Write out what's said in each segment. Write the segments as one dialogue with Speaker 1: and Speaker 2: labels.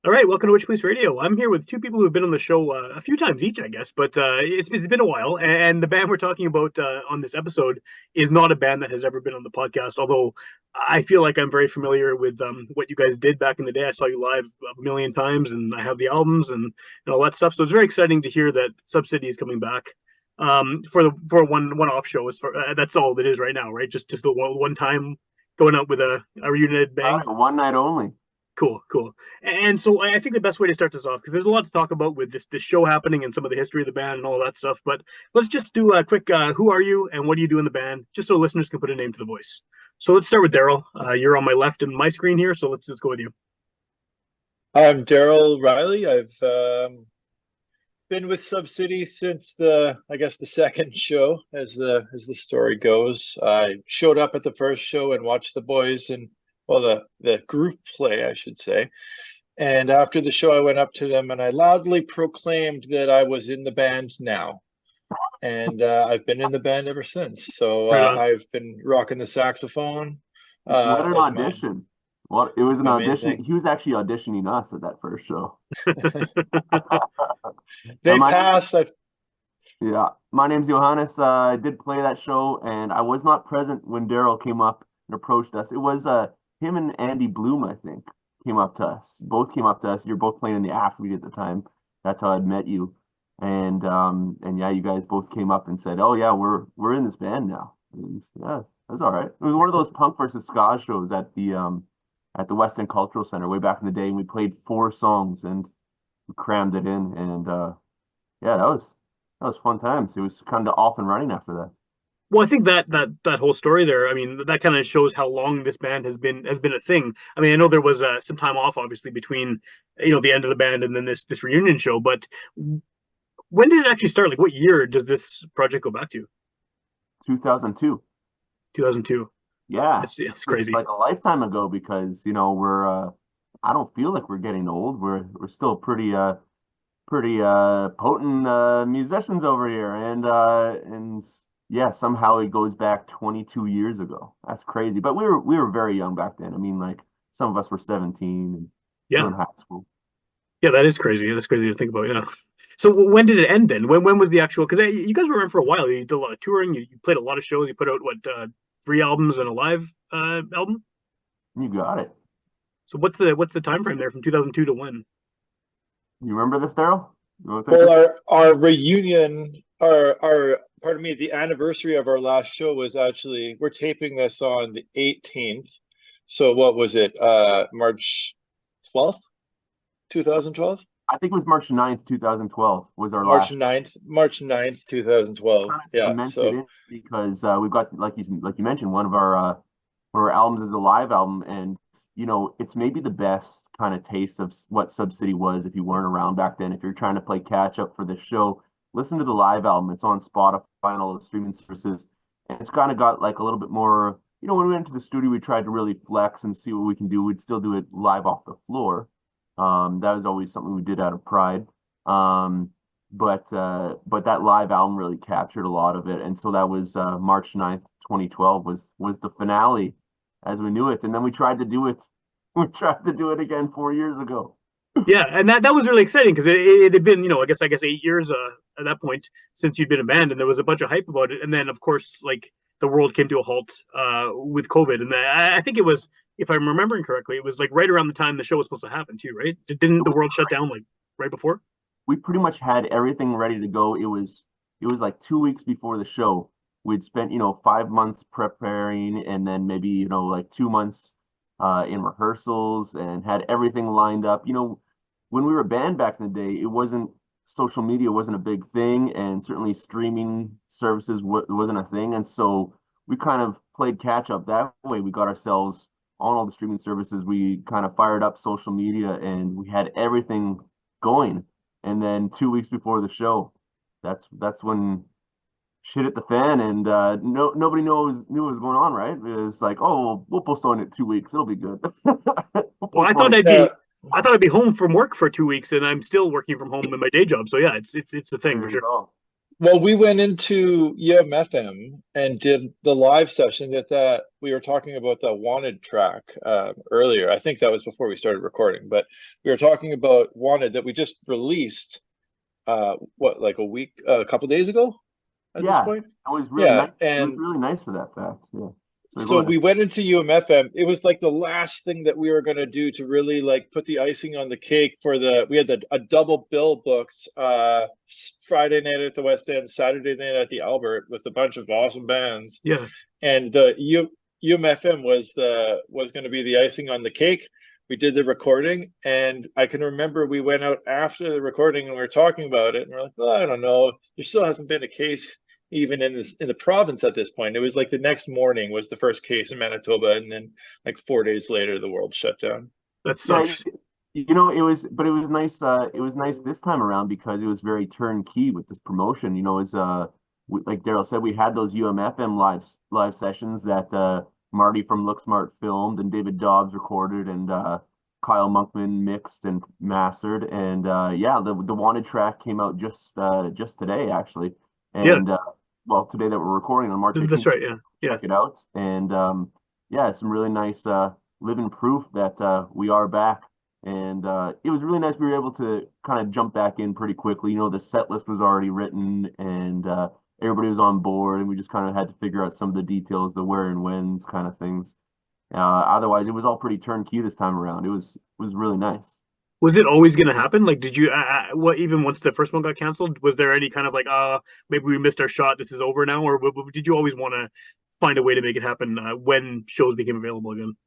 Speaker 1: All right, welcome to Witchpolice Radio. I'm here with two people who've been on the show a few times each, I guess, but it's been a while. And the band we're talking about on this episode is not a band that has ever been on the podcast, although I feel like I'm very familiar with what you guys did back in the day. I saw you live a million times, and I have the albums and all that stuff. So it's very exciting to hear that SubCity is coming back for a one-off show. That's all it is right now, right? Just the one time going out with a reunited bang.
Speaker 2: One night only.
Speaker 1: Cool, cool. And so I think the best way to start this off, because there's a lot to talk about with this show happening and some of the history of the band and all that stuff. But let's just do a quick who are you and what do you do in the band, just so listeners can put a name to the voice. So let's start with Darryl. You're on my left in my screen here, so let's just go with you.
Speaker 3: I'm Darryl Riley. I've been with SubCity since the second show, as the story goes. I showed up at the first show and watched the boys and the group play, I should say. And after the show, I went up to them and I loudly proclaimed that I was in the band now. And I've been in the band ever since. So I've been rocking the saxophone.
Speaker 2: What an audition. Well, it was an audition. He was actually auditioning us at that first show.
Speaker 3: They passed.
Speaker 2: Yeah. My name's Johannes. I did play that show, and I was not present when Darryl came up and approached us. It was him and Andy Bloom, I think, came up to us. Both came up to us. You're both playing in the Afterbeat at the time. That's how I'd met you. And yeah, you guys both came up and said, "Oh yeah, we're in this band now." And yeah, that's all right. It was one of those punk versus ska shows at the West End Cultural Center way back in the day, and we played 4 songs and we crammed it in. And yeah, that was fun times. It was kind of off and running after that.
Speaker 1: Well, I think that whole story there, I mean, that kind of shows how long this band has been a thing. I mean, I know there was some time off, obviously, between the end of the band and then this reunion show. But when did it actually start? Like, what year does this project go back to?
Speaker 2: 2002.
Speaker 1: 2002.
Speaker 2: Yeah,
Speaker 1: it's crazy.
Speaker 2: It's like a lifetime ago because we're I don't feel like we're getting old. We're still pretty potent musicians over here, and yeah, somehow it goes back 22 years ago. That's crazy. But we were very young back then. I mean, like some of us were 17 and still in high school.
Speaker 1: Yeah, that is crazy. That's crazy to think about. Yeah. So when did it end then? When was the actual? Because you guys were around for a while. You did a lot of touring. You played a lot of shows. You put out 3 albums and a live album.
Speaker 2: You got it.
Speaker 1: So what's the time frame there from 2002 to when?
Speaker 2: You remember this, Darryl?
Speaker 3: Well, our reunion, our pardon me, the anniversary of our last show was actually, we're taping this on the 18th. So what was it? March 12th, 2012?
Speaker 2: I think it was March 9th, 2012 was our last.
Speaker 3: March 9th, 2012. Yeah. So
Speaker 2: because we've got like you mentioned, one of our albums is a live album, and it's maybe the best kind of taste of what SubCity was if you weren't around back then. If you're trying to play catch up for this show, listen to the live album. It's on Spotify and all the streaming services, and it's kind of got like a little bit more. When we went into the studio, we tried to really flex and see what we can do. We'd still do it live off the floor. That was always something we did out of pride. But that live album really captured a lot of it. And so that was March 9th, 2012 was the finale as we knew it. And then we tried to do it. We tried to do it again 4 years ago.
Speaker 1: Yeah, and that was really exciting because it had been, I guess 8 years at that point since you'd been a band, and there was a bunch of hype about it. And then of course, like the world came to a halt with COVID. And I think it was, if I'm remembering correctly, it was like right around the time the show was supposed to happen too, right? Didn't the world shut down like right before?
Speaker 2: We pretty much had everything ready to go. It was like 2 weeks before the show. We'd spent 5 months preparing, and then maybe like 2 months in rehearsals, and had everything lined up. When we were a band back in the day, social media wasn't a big thing, and certainly streaming services wasn't a thing. And so we kind of played catch up that way. We got ourselves on all the streaming services. We kind of fired up social media, and we had everything going. And then 2 weeks before the show, that's when shit hit the fan, and nobody knew what was going on, right? It was like, oh, we'll postpone it 2 weeks. It'll be good.
Speaker 1: Well, I thought I'd be home from work for 2 weeks, and I'm still working from home in my day job. So yeah, it's a thing for sure.
Speaker 3: Well, we went into UMFM and did the live session that we were talking about the Wanted track earlier. I think that was before we started recording, but we were talking about Wanted that we just released what, like a couple days ago at this
Speaker 2: Yeah,
Speaker 3: point?
Speaker 2: it was really
Speaker 3: Yeah,
Speaker 2: nice. It was
Speaker 3: and
Speaker 2: really nice for that fact. Yeah. So go
Speaker 3: so
Speaker 2: ahead.
Speaker 3: we went into UMFM. It was like the last thing that we were going to do to really like put the icing on the cake for we had a double bill booked Friday night at the West End, Saturday night at the Albert with a bunch of awesome bands.
Speaker 1: Yeah.
Speaker 3: And the UMFM was going to be the icing on the cake. We did the recording, and I can remember we went out after the recording and we were talking about it, and we're like, well, I don't know. There still hasn't been a case even in the province at this point. It was like the next morning was the first case in Manitoba, and then like 4 days later, the world shut down.
Speaker 1: That
Speaker 2: Yeah,
Speaker 1: sucks.
Speaker 2: it was, but it was nice. It was nice this time around because it was very turnkey with this promotion. As like Darryl said, we had those UMFM live sessions that Marty from Look Smart filmed and David Dobbs recorded and Kyle Monkman mixed and mastered. And yeah, the Wanted track came out just today actually.
Speaker 1: Yeah,
Speaker 2: And well, today that we're recording on March
Speaker 1: that's
Speaker 2: 18th,
Speaker 1: right. Yeah, yeah.
Speaker 2: check it out. And yeah, some really nice living proof that we are back. And it was really nice we were able to kind of jump back in pretty quickly. The set list was already written and everybody was on board, and we just kind of had to figure out some of the details, the where and when's kind of things. Otherwise, it was all pretty turnkey this time around. It was really nice.
Speaker 1: Was it always going to happen? Like, did you, what, even once the first one got canceled, was there any kind of like, maybe we missed our shot, this is over now? Or did you always want to find a way to make it happen when shows became available again?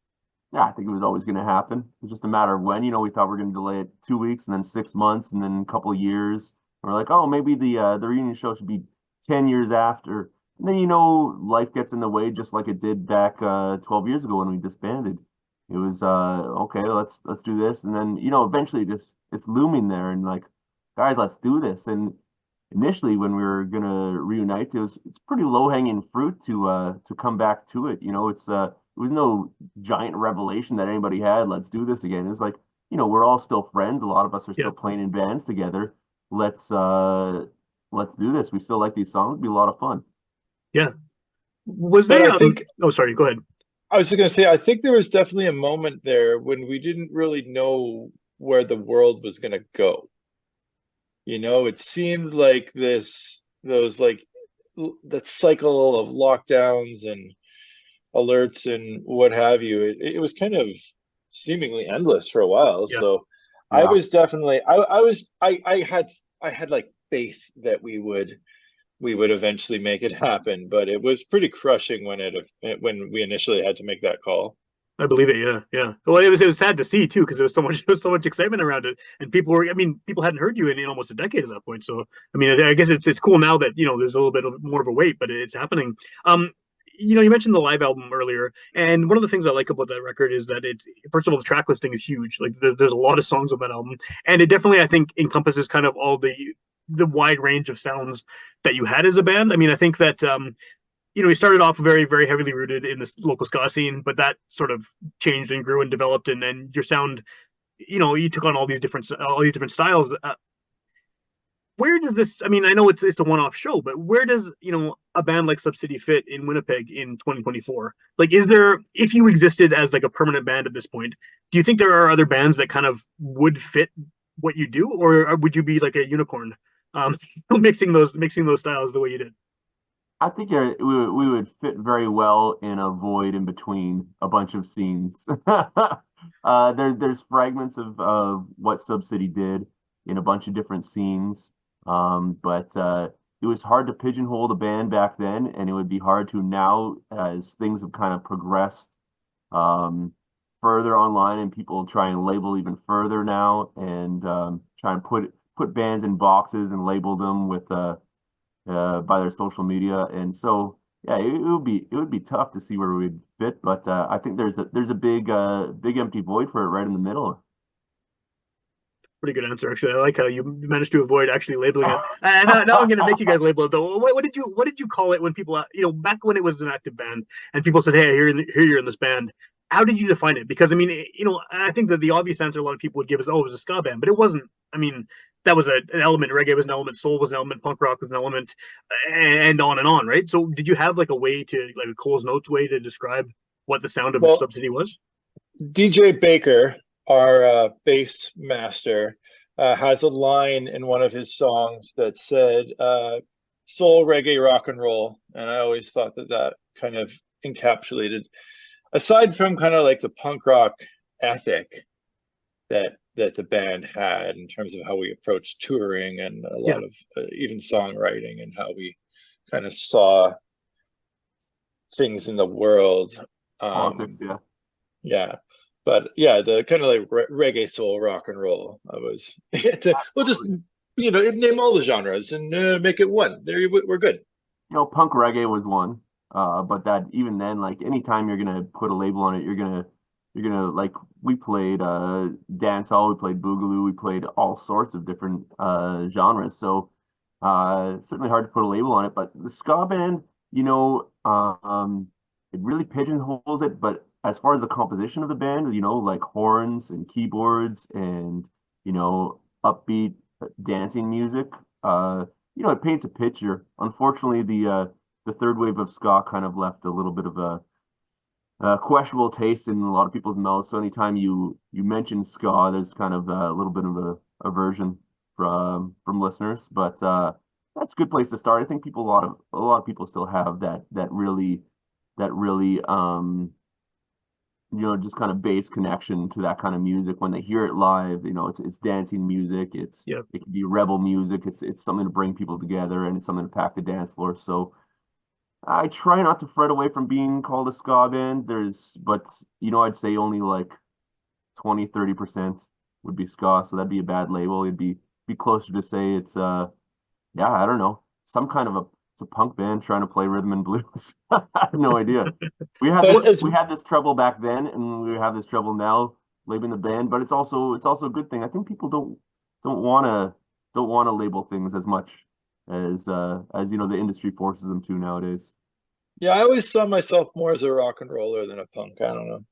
Speaker 2: Yeah, I think it was always going to happen. It was just a matter of when. We thought we were going to delay it 2 weeks and then 6 months and then a couple of years. We're like, oh, maybe the reunion show should be 10 years after. And then life gets in the way, just like it did back 12 years ago when we disbanded. It was okay, let's do this, and then eventually just it's looming there, and like, guys, let's do this. And initially, when we were gonna reunite, it's pretty low hanging fruit to come back to it. It was no giant revelation that anybody had. Let's do this again. It's like, we're all still friends. A lot of us are
Speaker 1: Yeah,
Speaker 2: still playing in bands together. Let's do this. We still like these songs. It'd be a lot of fun.
Speaker 1: yeah. Was
Speaker 3: But
Speaker 1: there,
Speaker 3: I think
Speaker 1: oh, sorry, go ahead.
Speaker 3: I was just going to say, I think there was definitely a moment there when we didn't really know where the world was going to go. It seemed like those like that cycle of lockdowns and alerts and what have you. It was kind of seemingly endless for a while.
Speaker 1: Yeah,
Speaker 3: So I
Speaker 2: Yeah.
Speaker 3: was definitely, I had like faith that we would eventually make it happen, but it was pretty crushing when we initially had to make that call.
Speaker 1: I believe it. Yeah, yeah. Well, it was sad to see too because there was so much there was so much excitement around it, and people were. I mean, people hadn't heard you in almost a decade at that point. So, I mean, I guess it's cool now that there's a little bit more of a wait, but it's happening. Um, you mentioned the live album earlier, and one of the things I like about that record is that it's first of all the track listing is huge. Like there's a lot of songs on that album, and it definitely I think encompasses kind of all the wide range of sounds that you had as a band. I mean, I think that he started off very, very heavily rooted in this local ska scene, but that sort of changed and grew and developed, and then your sound, you took on all these different styles. Where does this? I mean, I know it's a one-off show, but where does a band like SubCity fit in Winnipeg in 2024? Like, is there if you existed as like a permanent band at this point, do you think there are other bands that kind of would fit what you do, or would you be like a unicorn, mixing those styles the way you did?
Speaker 2: I think we would fit very well in a void in between a bunch of scenes. There's fragments of what SubCity did in a bunch of different scenes, but it was hard to pigeonhole the band back then, and it would be hard to now as things have kind of progressed um, further online, and people try and label even further now, and try and put bands in boxes and label them with by their social media. And so yeah, it would be tough to see where we would fit, but I think there's a big empty void for it right in the middle.
Speaker 1: Pretty good answer, actually. I like how you managed to avoid actually labeling it. Now I'm going to make you guys label it, though. What did you call it when people, back when it was an active band and people said, "Hey, I hear you're in this band." how did you define it? Because I mean, I think that the obvious answer a lot of people would give is, oh, it was a ska band, but it wasn't. I mean, that was an element. Reggae was an element. Soul was an element. Punk rock was an element, and on, right? So, did you have like a way to, like a Cole's Notes way to describe what the sound of
Speaker 3: Well,
Speaker 1: SubCity was?
Speaker 3: DJ Baker, our bass master, has a line in one of his songs that said soul, reggae, rock and roll. And I always thought that that kind of encapsulated, aside from kind of like the punk rock ethic that the band had in terms of how we approached touring and a
Speaker 1: Yeah,
Speaker 3: lot of even songwriting and how we kind of saw things in the world.
Speaker 2: Politics, yeah.
Speaker 3: Yeah, but yeah, the kind of like reggae, soul, rock and roll. I was we'll just name all the genres and make it one. We're good.
Speaker 2: Punk reggae was one. But that even then, like anytime you're gonna put a label on it, you're gonna like we played dancehall, we played boogaloo, we played all sorts of different genres. So certainly hard to put a label on it. But the ska band, it really pigeonholes it. But as far as the composition of the band, like horns and keyboards and upbeat dancing music, it paints a picture. Unfortunately, the third wave of ska kind of left a little bit of a questionable taste in a lot of people's mouths. So anytime you mention ska, there's kind of a little bit of a aversion from listeners. But that's a good place to start. I think a lot of people still have that really just kind of base connection to that kind of music when they hear it live. It's dancing music.
Speaker 1: yeah.
Speaker 2: It can be rebel music. It's something to bring people together, and it's something to pack the dance floor. So I try not to fret away from being called a ska band. But I'd say only like 20-30% would be ska, so that'd be a bad label. It'd be closer to say it's yeah, I don't know, some kind of it's a punk band trying to play rhythm and blues. I have no idea.
Speaker 3: But as
Speaker 2: We had this trouble back then, and we have this trouble now labeling the band. But it's also a good thing. I think people don't want to label things as much as the industry forces them to nowadays.
Speaker 3: Yeah, I always saw myself more as a rock and roller than a punk. I don't know.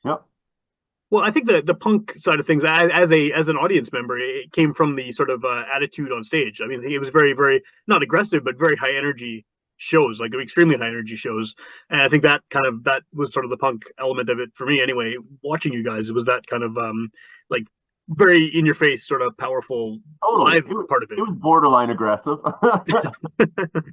Speaker 2: Yep.
Speaker 1: Well, I think the punk side of things, as an audience member, it came from the sort of attitude on stage. I mean, it was very, very not aggressive, but very high energy shows, like extremely high energy shows. And I think that was sort of the punk element of it for me, anyway. Watching you guys, it was that kind of like very in your face, sort of powerful
Speaker 2: Totally.
Speaker 1: live part of
Speaker 2: It was borderline aggressive.
Speaker 1: it.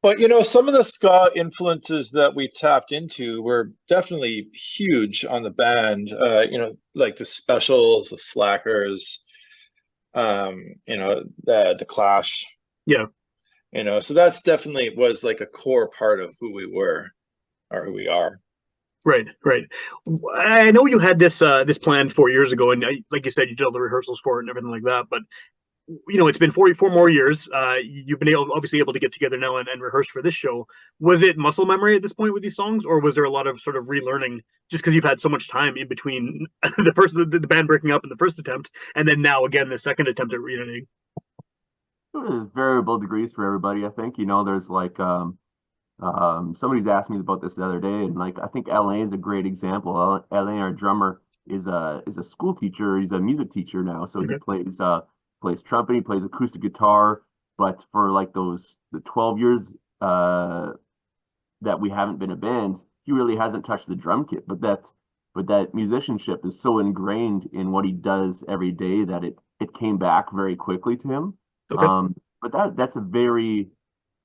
Speaker 3: But some of the ska influences that we tapped into were definitely huge on the band. Like the Specials, the Slackers, the Clash.
Speaker 1: Yeah.
Speaker 3: So that's definitely was like a core part of who we were or who we are.
Speaker 1: Right, right. I know you had this planned 4 years ago, and like you said, you did all the rehearsals for it and everything like that. But it's been four more years. You've been obviously able to get together now and rehearse for this show. Was it muscle memory at this point with these songs, or was there a lot of sort of relearning just because you've had so much time in between the band breaking up in the first attempt and then now again the second attempt at reuniting?
Speaker 2: There's variable degrees for everybody. I think there's like somebody's asked me about this the other day, and like I think LA is a great example. LA, our drummer, is a school teacher. He's a music teacher now, so he
Speaker 1: Okay.
Speaker 2: plays trumpet, he plays acoustic guitar. But for like the 12 years that we haven't been a band, he really hasn't touched the drum kit. But that musicianship is so ingrained in what he does every day that it came back very quickly to him.
Speaker 1: Okay.
Speaker 2: But that's a very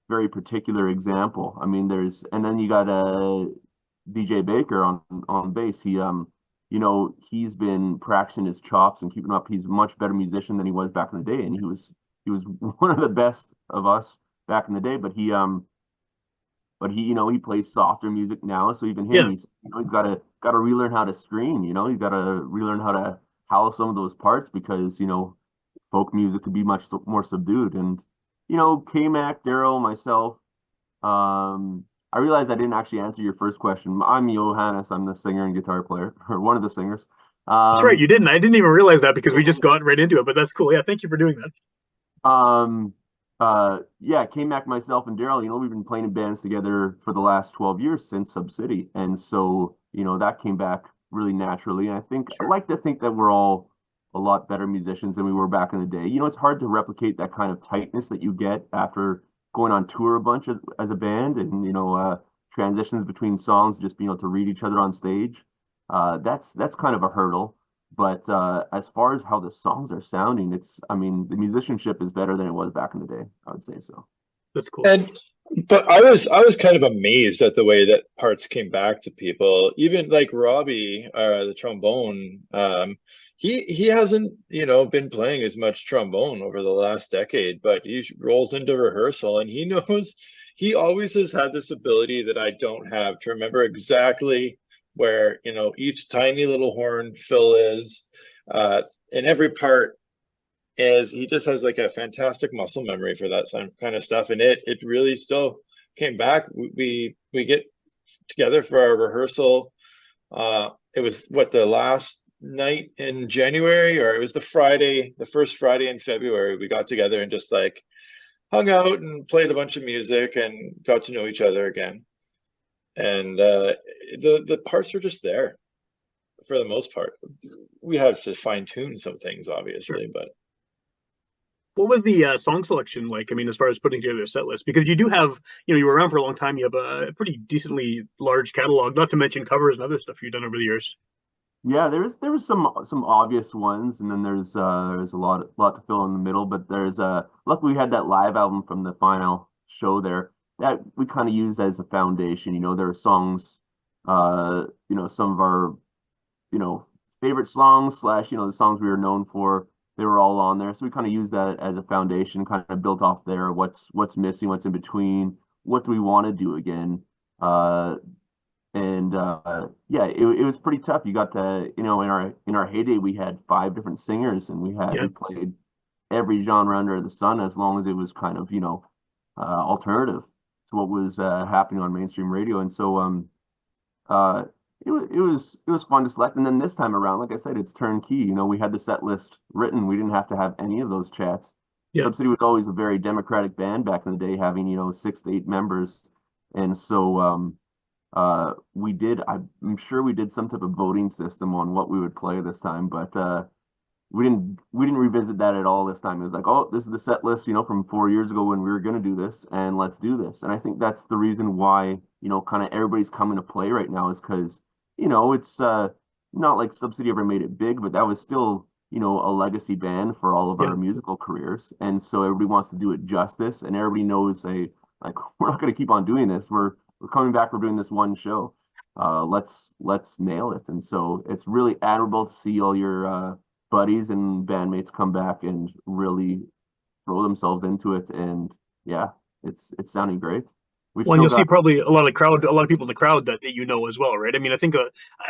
Speaker 2: very particular example. I mean, and then you got DJ Baker on bass. He's been practicing his chops and keeping up. He's a much better musician than he was back in the day, and he was one of the best of us back in the day. But he plays softer music now. So even him,
Speaker 1: Yeah.
Speaker 2: he's got to relearn how to scream. He's got to relearn how to howl some of those parts because folk music could be much more subdued. And K-Mac, Darryl, myself. I realized I didn't actually answer your first question. I'm Johannes. I'm the singer and guitar player, or one of the singers.
Speaker 1: That's right. You didn't. I didn't even realize that because we just
Speaker 2: Yeah.
Speaker 1: got right into it. But that's cool. Yeah. Thank you for doing that.
Speaker 2: Yeah, K-Mac, myself, and Darryl, we've been playing in bands together for the last 12 years since SubCity. And so, that came back really naturally. And I
Speaker 1: Sure.
Speaker 2: like to think that we're all a lot better musicians than we were back in the day. It's hard to replicate that kind of tightness that you get after going on tour a bunch as a band, and transitions between songs, just being able to read each other on stage. That's kind of a hurdle. But as far as how the songs are sounding, the musicianship is better than it was back in the day. I would say so.
Speaker 1: That's cool.
Speaker 3: And but I was kind of amazed at the way that parts came back to people. Even like Robbie, the trombone, he hasn't, been playing as much trombone over the last decade, but he rolls into rehearsal and he knows he always has had this ability that I don't have to remember exactly where, each tiny little horn fill is, in every part is he just has like a fantastic muscle memory for that kind of stuff, and it really still came back. We get together for our rehearsal. It was what, the last night in January, or it was the first Friday in February. We got together and just like hung out and played a bunch of music and got to know each other again. And the parts are just there for the most part. We have to fine tune some things,
Speaker 1: Sure.
Speaker 3: obviously, but
Speaker 1: What was the song selection like? I mean, as far as putting together a set list, because you do have, you were around for a long time. You have a pretty decently large catalog, not to mention covers and other stuff you've done over the years.
Speaker 2: Yeah, there was some obvious ones, and then there's a lot to fill in the middle. But there's luckily we had that live album from the final show there that we kind of used as a foundation. There are songs, some of our favorite songs slash the songs we were known for. They were all on there, so we kind of used that as a foundation, kind of built off there. What's missing, what's in between, what do we want to do again? And yeah, it was pretty tough. You got to, in our heyday, we had 5 different singers, and
Speaker 1: Yeah.
Speaker 2: we played every genre under the sun, as long as it was kind of alternative to what was happening on mainstream radio. And so uh it was fun to select. And then this time around, like I said, it's turnkey. We had the set list written. We didn't have to have any of those chats.
Speaker 1: Yeah.
Speaker 2: SubCity was always a very democratic band back in the day, having 6 to 8 members. And so I'm sure we did some type of voting system on what we would play this time, but we didn't revisit that at all this time. It was like, oh, this is the set list, from 4 years ago when we were going to do this, and let's do this. And I think that's the reason why, kind of everybody's coming to play right now, is because, it's not like SubCity ever made it big, but that was still, a legacy band for all of
Speaker 1: Yeah.
Speaker 2: our musical careers. And so everybody wants to do it justice, and everybody knows, like, we're not going to keep on doing this. We're coming back. We're doing this one show. Let's nail it. And so it's really admirable to see all your buddies and bandmates come back and really throw themselves into it. And yeah, it's sounding great. We've
Speaker 1: Well, and
Speaker 2: still
Speaker 1: you'll see
Speaker 2: got
Speaker 1: probably a lot of people in the crowd that you know as well, right? I mean, I think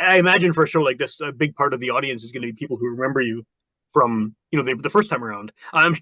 Speaker 1: I imagine for a show like this, a big part of the audience is going to be people who remember you from the first time around.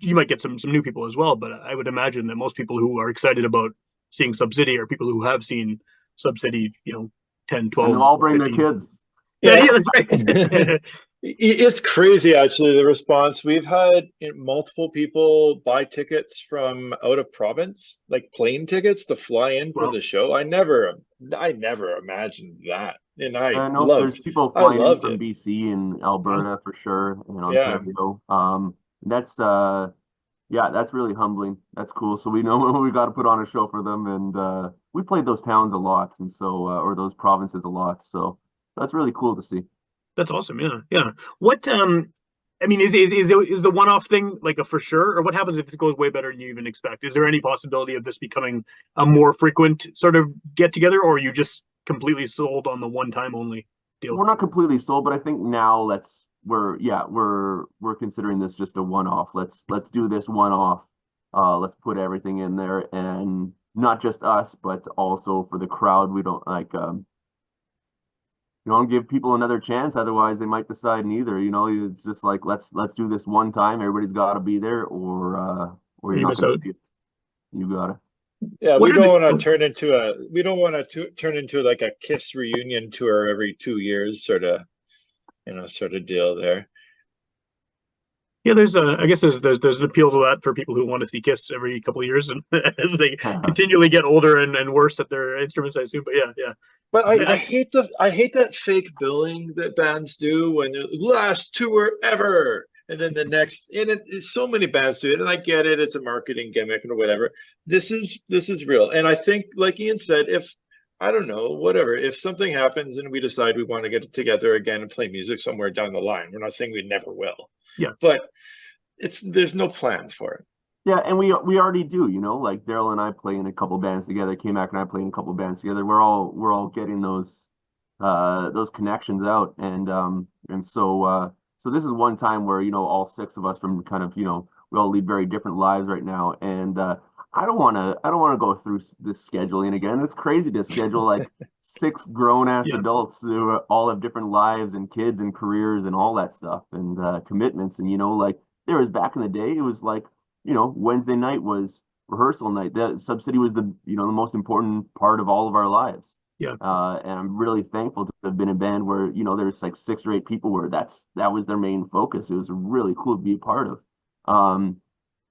Speaker 1: You might get some new people as well, but I would imagine that most people who are excited about seeing SubCity are people who have seen SubCity, 10,
Speaker 2: and they'll
Speaker 1: 12,
Speaker 2: all bring their
Speaker 1: 15.
Speaker 2: kids.
Speaker 1: Yeah,
Speaker 3: yeah.
Speaker 1: that's right.
Speaker 3: It's crazy, actually, the response. We've had multiple people buy tickets from out of province, like plane tickets to fly in for
Speaker 1: Well,
Speaker 3: the show. I never imagined that, and
Speaker 2: I know there's people
Speaker 3: I
Speaker 2: flying in
Speaker 3: loved
Speaker 2: from
Speaker 3: it.
Speaker 2: BC and
Speaker 1: wow.
Speaker 2: Alberta for sure, and
Speaker 3: Yeah.
Speaker 2: Ontario. That's yeah, that's really humbling. That's cool. So we know when we got to put on a show for them, and we played those towns a lot, and so or those provinces a lot. So that's really cool to see.
Speaker 1: That's awesome. Yeah, yeah. What I mean, is the one-off thing like a for sure, or what happens if this goes way better than you even expect? Is there any possibility of this becoming a more frequent sort of get together, or are you just completely sold on the one time only deal?
Speaker 2: We're not completely sold, but I think now we're considering this just a one-off. Let's do this one-off. Let's put everything in there, and not just us, but also for the crowd. We don't like you don't give people another chance, otherwise they might decide neither. It's just like let's do this one time. Everybody's got to be there, or
Speaker 1: Or
Speaker 2: you're
Speaker 1: you
Speaker 2: not
Speaker 1: miss
Speaker 2: going to
Speaker 1: out?
Speaker 2: see it. You got to.
Speaker 3: Yeah,
Speaker 1: What
Speaker 3: we
Speaker 1: are the
Speaker 3: don't want to
Speaker 1: oh,
Speaker 3: turn into like a Kiss reunion tour every 2 years, sort of deal there.
Speaker 1: Yeah, I guess there's an appeal to that for people who want to see Kiss every couple of years, and as they continually get older and worse at their instruments, I assume. But yeah.
Speaker 3: But I
Speaker 1: I,
Speaker 3: hate I hate that fake billing that bands do when they're last tour ever. And then the next, and so many bands do it, and I get it, it's a marketing gimmick or whatever. This is real. And I think, like Ian said, if I don't know, whatever, if something happens and we decide we want to get together again and play music somewhere down the line, we're not saying we never will.
Speaker 1: yeah,
Speaker 3: But there's no plan for it.
Speaker 2: Yeah, and we already do, like Darryl and I play in a couple bands together, K-Mac and I play in a couple bands together. We're all getting those connections out, and so this is one time where all six of us from kind of we all lead very different lives right now, and I don't want to go through this scheduling again. It's crazy to schedule like six grown ass
Speaker 1: yeah,
Speaker 2: adults who all have different lives and kids and careers and all that stuff and commitments, and like there was back in the day, it was like Wednesday night was rehearsal night. That SubCity was the most important part of all of our lives.
Speaker 1: yeah.
Speaker 2: And I'm really thankful to have been in a band where, there's like 6 or 8 people where that was their main focus. It was really cool to be a part of. Um,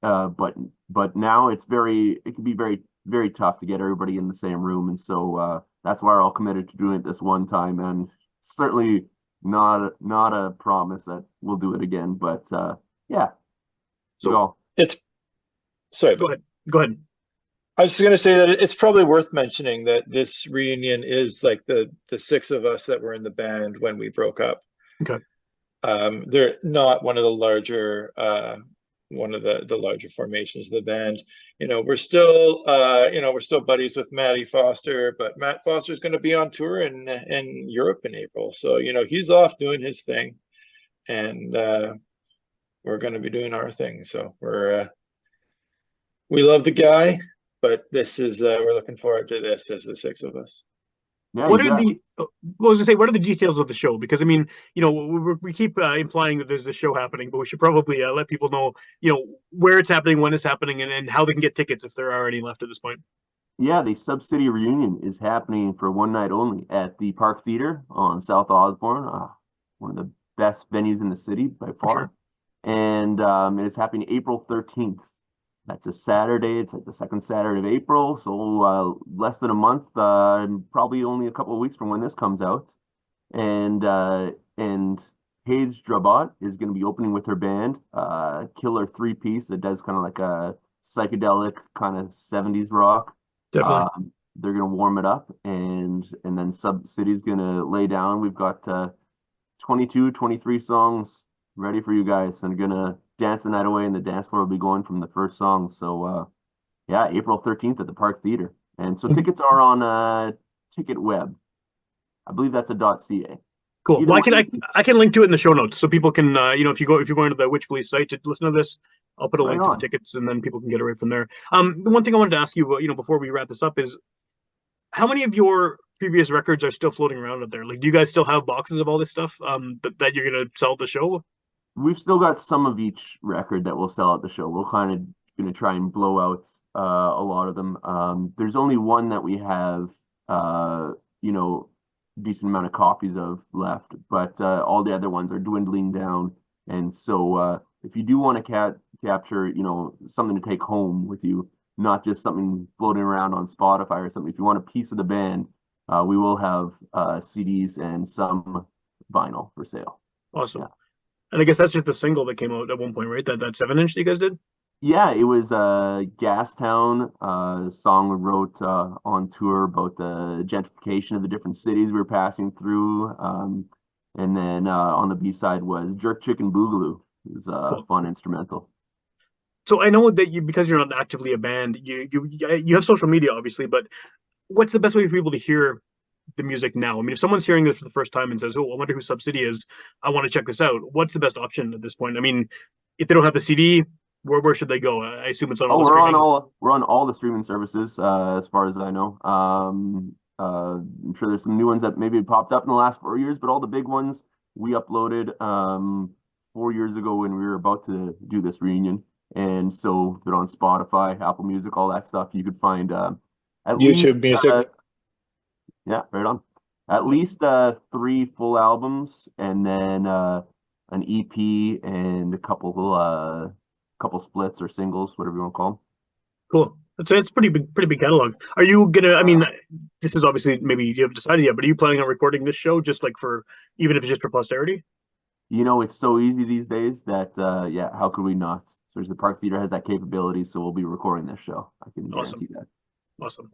Speaker 2: but now it can be very, very tough to get everybody in the same room. And so that's why we're all committed to doing it this one time. And certainly not a promise that we'll do it again. But yeah, we
Speaker 1: So
Speaker 2: all
Speaker 3: It's sorry,
Speaker 1: go ahead, go ahead.
Speaker 3: I was just going to say that it's probably worth mentioning that this reunion is like the six of us that were in the band when we broke up.
Speaker 1: Okay,
Speaker 3: They're not one of the larger formations of the band. We're still buddies with Matty Foster, but Matt Foster is going to be on tour in Europe in April. So, he's off doing his thing, and we're going to be doing our thing. So we love the guy, but this is we're looking forward to this as the six of us.
Speaker 2: yeah,
Speaker 1: what
Speaker 2: you
Speaker 1: are
Speaker 2: bet.
Speaker 1: the well, I was gonna say, what are the details of the show? Because I mean, we keep implying that there's a show happening, but we should probably let people know, where it's happening, when it's happening, and how they can get tickets if there are any left at this point.
Speaker 2: Yeah, the SubCity reunion is happening for one night only at the Park Theater on South Osborne, one of the best venues in the city by
Speaker 1: For sure.
Speaker 2: far. And it is happening April 13th. That's a Saturday. It's like the second Saturday of April, so less than a month, probably only a couple of weeks from when this comes out. And Paige Drabot is going to be opening with her band, killer three-piece that does kind of like a psychedelic kind of 70s rock.
Speaker 1: Definitely.
Speaker 2: They're going to warm it up, and then SubCity's going to lay down. We've got 22, 23 songs ready for you guys, and going to dance the night away, and the dance floor will be going from the first song. So yeah, April 13th at the Park Theater. And so tickets are on Ticket Web. I believe that's a .ca.
Speaker 1: Cool.
Speaker 2: Either
Speaker 1: Well,
Speaker 2: way,
Speaker 1: I can link to it in the show notes so people can, if you're going to the Witchpolice site to listen to this, I'll put a
Speaker 2: right
Speaker 1: link to the
Speaker 2: on.
Speaker 1: tickets, and then people can get it right from there. The one thing I wanted to ask you, before we wrap this up, is how many of your previous records are still floating around out there? Like, do you guys still have boxes of all this stuff that you're gonna sell at the show?
Speaker 2: We've still got some of each record that we'll sell at the show. We'll kind of going to try and blow out a lot of them. There's only one that we have, you know, decent amount of copies of left, but all the other ones are dwindling down. And so if you do want to capture, something to take home with you, not just something floating around on Spotify or something, if you want a piece of the band, we will have CDs and some vinyl for sale.
Speaker 1: Awesome.
Speaker 2: Yeah.
Speaker 1: And I guess that's just the single that came out at one point, right? That 7-inch that you guys did?
Speaker 2: Yeah, it was Gastown, song we wrote on tour about the gentrification of the different cities we were passing through. And then on the B side was Jerk Chicken Boogaloo. It was a
Speaker 1: Cool.
Speaker 2: fun instrumental.
Speaker 1: So I know that because you're not actively a band, you have social media, obviously, but what's the best way for people to hear the music now? I mean, if someone's hearing this for the first time and says, "Oh, I wonder who SubCity is. I want to check this out." What's the best option at this point? I mean, if they don't have the CD, where should they go? I assume it's on all
Speaker 2: Oh,
Speaker 1: the
Speaker 2: we're on
Speaker 1: streaming.
Speaker 2: all the streaming services, as far as I know. I'm sure there's some new ones that maybe popped up in the last 4 years, but all the big ones we uploaded 4 years ago when we were about to do this reunion. And so they're on Spotify, Apple Music, all that stuff. You could find at
Speaker 3: YouTube
Speaker 2: least
Speaker 3: music.
Speaker 2: yeah, right on. At least 3 full albums, and then an EP, and a couple splits or singles, whatever you want to call them.
Speaker 1: Cool. It's pretty big catalog. Are you gonna? I mean, this is obviously maybe you haven't decided yet, but are you planning on recording this show just like for even if it's just for posterity?
Speaker 2: It's so easy these days that yeah, how could we not? So the Park Theater has that capability, so we'll be recording this show. I can
Speaker 1: Awesome.
Speaker 2: guarantee that.
Speaker 1: Awesome.